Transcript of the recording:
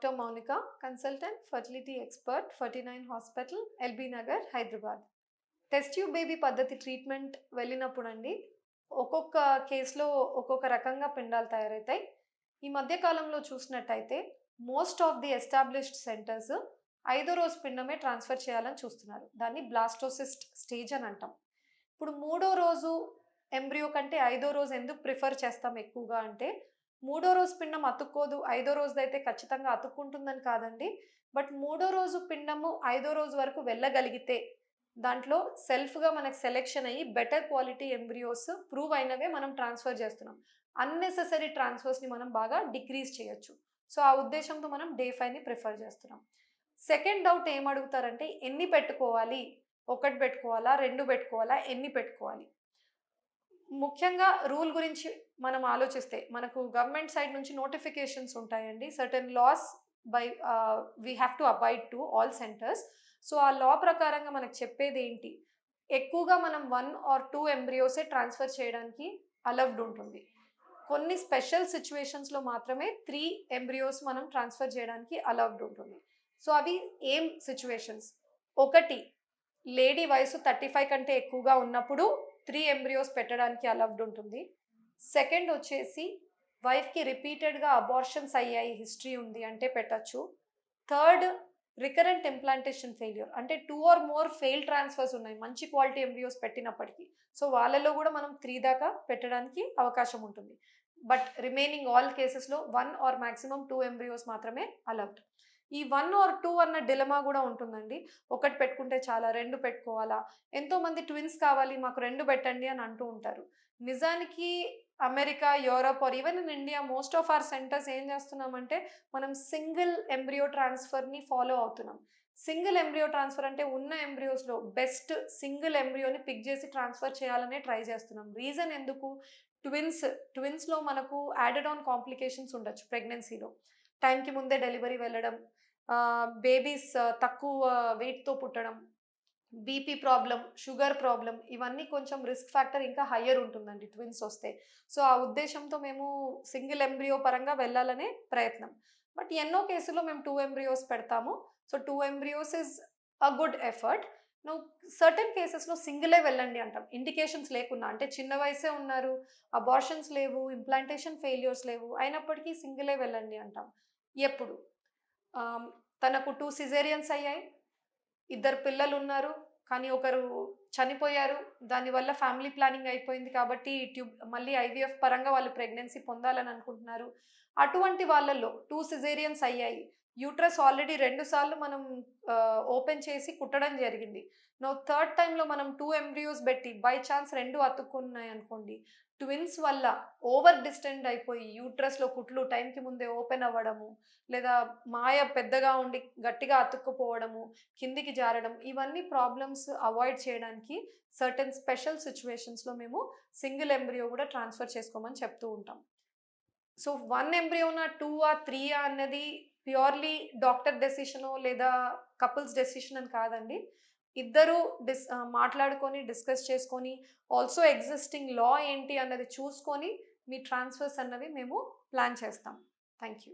Doctor Mounika, consultant, fertility expert, 49 hospital, LB Nagar, Hyderabad. Test tube baby పద్ధతి treatment వెళ్ళినప్పుడు అండి, ఒక్కొక్క కేసులో ఒక్కొక్క రకంగా పిండాలు తయారవుతాయి. ఈ మధ్య కాలంలో చూసినట్టయితే most of the established centres 5వ రోజు పిండమే ట్రాన్స్ఫర్ చేయాలని చూస్తున్నారు. దాన్ని బ్లాస్టోసిస్ట్ స్టేజ్ అని అంటాం. ఇప్పుడు 3వ రోజు ఎంబ్రియో కంటే 5వ రోజు ఎందుకు ప్రిఫర్ చేస్తాం ఎక్కువగా అంటే, 3వ రోజు పిండం అతుక్కోదు, 5వ రోజుదైతే ఖచ్చితంగా అతుక్కుంటుందని కాదండి. బట్ 3వ రోజు పిండము 5వ రోజు వరకు వెళ్ళగలిగితే దాంట్లో సెల్ఫ్‌గా మనకు సెలెక్షన్ అయ్యి బెటర్ క్వాలిటీ ఎంబ్రియోస్ ప్రూవ్ అయినవే మనం ట్రాన్స్‌ఫర్ చేస్తున్నాం. అన్నెసెసరీ ట్రాన్స్‌ఫర్స్‌ని మనం బాగా డిక్రీజ్ చేయొచ్చు. సో, ఆ ఉద్దేశంతో మనం డే 5ని ప్రిఫర్ చేస్తున్నాం. సెకండ్ డౌట్ ఏం అడుగుతారంటే ఎన్ని పెట్టుకోవాలి? 1 పెట్టుకోవాలా? 2 పెట్టుకోవాలా? ఎన్ని పెట్టుకోవాలి? ముఖ్యంగా రూల్ గురించి మనం ఆలోచిస్తే మనకు గవర్నమెంట్ సైడ్ నుంచి నోటిఫికేషన్స్ ఉంటాయండి. Certain laws by we have to abide to all centres. So, ఆ లా ప్రకారంగా మనకు చెప్పేదేంటి? ఎక్కువగా మనం 1 ఆర్ 2 ఎంబ్రియోసే ట్రాన్స్‌ఫర్ చేయడానికి అలౌవ్డ్ ఉంటుంది. కొన్ని స్పెషల్ సిట్యుయేషన్స్‌లో మాత్రమే 3 ఎంబ్రియోస్ మనం ట్రాన్స్‌ఫర్ చేయడానికి అలౌవ్డ్ ఉంటుంది. సో, అవి ఏం సిట్యుయేషన్స్? ఒకటి, లేడీ వయసు 35 కంటే ఎక్కువగా ఉన్నప్పుడు 3 ఎంబ్రియోస్ పెట్టడానికి అలౌవ్డ్ ఉంటుంది. సెకండ్ వచ్చేసి వైఫ్‌కి రిపీటెడ్‌గా అబార్షన్స్ అయ్యాయి, హిస్టరీ ఉంది అంటే పెట్టొచ్చు. థర్డ్, రికరెంట్ ఇంప్లాంటేషన్ ఫెయిల్యూర్ అంటే 2 ఆర్ మోర్ ఫెయిల్డ్ ట్రాన్స్‌ఫర్స్ ఉన్నాయి మంచి క్వాలిటీ ఎంబ్రియోస్ పెట్టినప్పటికీ. సో, వాళ్ళలో కూడా మనం 3 దాకా పెట్టడానికి అవకాశం ఉంటుంది. బట్ రిమైనింగ్ ఆల్ కేసెస్‌లో 1 ఆర్ మాక్సిమం 2 ఎంబ్రియోస్ మాత్రమే అలౌవ్డ్. ఈ 1 ఆర్ 2 అన్న డిలెమా కూడా ఉంటుందండి. 1 పెట్టుకుంటే చాలా, 2 పెట్టుకోవాలా? ఎంతోమంది ట్విన్స్ కావాలి, మాకు 2 పెట్టండి అని అంటూ ఉంటారు. నిజానికి America, Europe or even in India most of our centres ఏం చేస్తున్నామంటే, మనం సింగిల్ ఎంబ్రియో ట్రాన్స్‌ఫర్‌ని ఫాలో అవుతున్నాం. సింగిల్ ఎంబ్రియో ట్రాన్స్‌ఫర్ అంటే ఉన్న ఎంబ్రియోస్‌లో బెస్ట్ సింగిల్ ఎంబ్రియోని పిక్ చేసి ట్రాన్స్‌ఫర్ చేయాలనే ట్రై చేస్తున్నాం. రీజన్ ఎందుకు? ట్విన్స్‌లో మనకు యాడెడ్ ఆన్ కాంప్లికేషన్స్ ఉండొచ్చు ప్రెగ్నెన్సీలో. టైంకి ముందే డెలివరీ వెళ్ళడం, బేబీస్ తక్కువ వెయిట్‌తో పుట్టడం, బీపీ ప్రాబ్లమ్, షుగర్ ప్రాబ్లమ్, ఇవన్నీ కొంచెం రిస్క్ ఫ్యాక్టర్ ఇంకా హయ్యర్ ఉంటుందండి ట్విన్స్ వస్తే. సో, ఆ ఉద్దేశంతో మేము సింగిల్ ఎంబ్రియో పరంగా వెళ్ళాలనే ప్రయత్నం. బట్ ఎన్నో కేసుల్లో మేము 2 ఎంబ్రియోస్ పెడతాము. So, 2 embryos is a good effort. నువ్వు సర్టెన్ కేసెస్‌లో సింగిలే వెళ్ళండి అంటాం. ఇండికేషన్స్ లేకున్నా, అంటే చిన్న వయసే ఉన్నారు, అబార్షన్స్ లేవు, ఇంప్లాంటేషన్ ఫెయిల్యూర్స్ లేవు, అయినప్పటికీ సింగిలే వెళ్ళండి అంటాం. ఎప్పుడు? ఆహ్, తనకు 2 సిజేరియన్స్ అయ్యాయి. 2 పిల్లలున్నారు. కానీ ఒకరు చనిపోయారు. దానివల్ల ఫ్యామిలీ ప్లానింగ్ అయిపోయింది కాబట్టి మళ్ళీ ఐవీఎఫ్ పరంగా వాళ్ళు ప్రెగ్నెన్సీ పొందాలని అనుకుంటున్నారు. అటువంటి వాళ్ళలో 2 సిజేరియన్స్ అయ్యాయి. యూట్రస్ ఆల్రెడీ 2 సార్లు మనం ఓపెన్ చేసి కుట్టడం జరిగింది. థర్డ్ టైమ్‌లో మనం 2 ఎంబ్రియోస్ బెట్టి బై చాన్స్ 2 అతుక్కున్నాయనుకోండి, ట్విన్స్ వల్ల ఓవర్ డిస్టెండ్ అయిపోయి యూట్రస్‌లో కుట్లు టైంకి ముందే ఓపెన్ అవ్వడము, లేదా మాయ పెద్దగా ఉండి గట్టిగా అతుక్కుపోవడము, కిందికి జారడం, ఇవన్నీ ప్రాబ్లమ్స్ అవాయిడ్ చేయడానికి సర్టెన్ స్పెషల్ సిట్యుయేషన్స్‌లో మేము సింగిల్ ఎంబ్రియో కూడా ట్రాన్స్‌ఫర్ చేసుకోమని చెప్తూ ఉంటాం. సో, 1 ఎంబ్రియోనా, 2 3 అన్నది ప్యూర్‌లీ డాక్టర్ డెసిషనో లేదా కపుల్స్ డెసిషన్ అని కాదండి. ఇద్దరు మాట్లాడుకొని డిస్కస్ చేసుకొని, ఆల్సో ఎగ్జిస్టింగ్ లా ఏంటి అన్నది చూసుకొని మీ ట్రాన్స్‌ఫర్స్ అన్నవి మేము ప్లాన్ చేస్తాం. Thank you.